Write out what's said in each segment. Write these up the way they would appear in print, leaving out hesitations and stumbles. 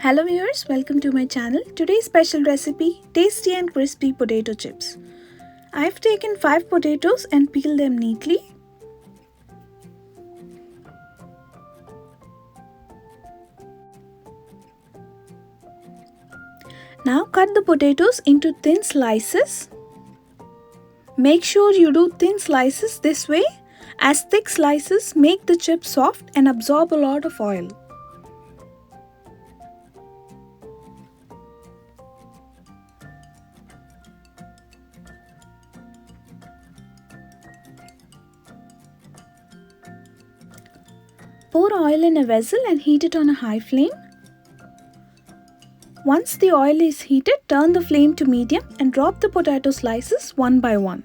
Hello viewers, welcome to my channel. Today's special recipe, tasty and crispy potato chips. I've taken 5 potatoes and peeled them neatly. Now cut the potatoes into thin slices. Make sure you do thin slices this way, as thick slices make the chips soft and absorb a lot of oil. Pour oil in a vessel and heat it on a high flame. Once the oil is heated, turn the flame to medium and drop the potato slices one by one.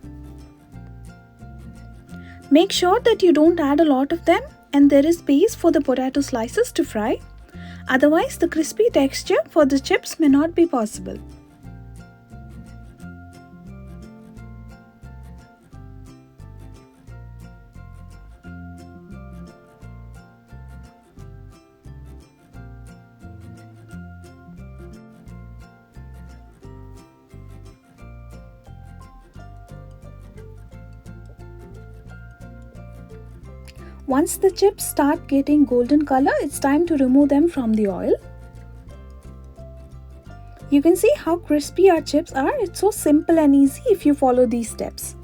Make sure that you don't add a lot of them and there is space for the potato slices to fry. Otherwise, the crispy texture for the chips may not be possible. Once the chips start getting golden color, it's time to remove them from the oil. You can see how crispy our chips are. It's so simple and easy if you follow these steps.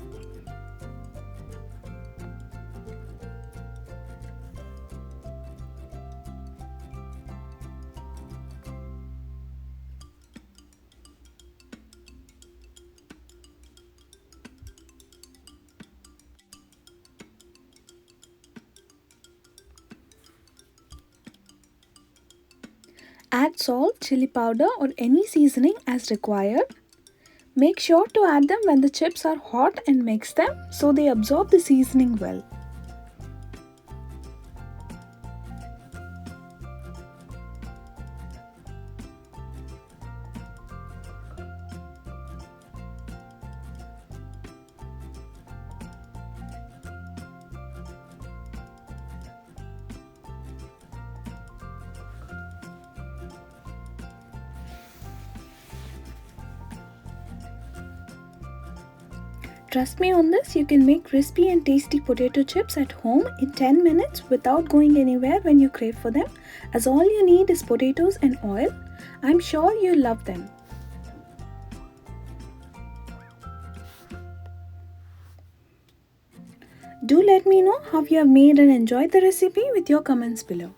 Add salt, chili powder or any seasoning as required. Make sure to add them when the chips are hot and mix them so they absorb the seasoning well. Trust me on this, you can make crispy and tasty potato chips at home in 10 minutes without going anywhere when you crave for them, as all you need is potatoes and oil. I'm sure you'll love them. Do let me know how you have made and enjoyed the recipe with your comments below.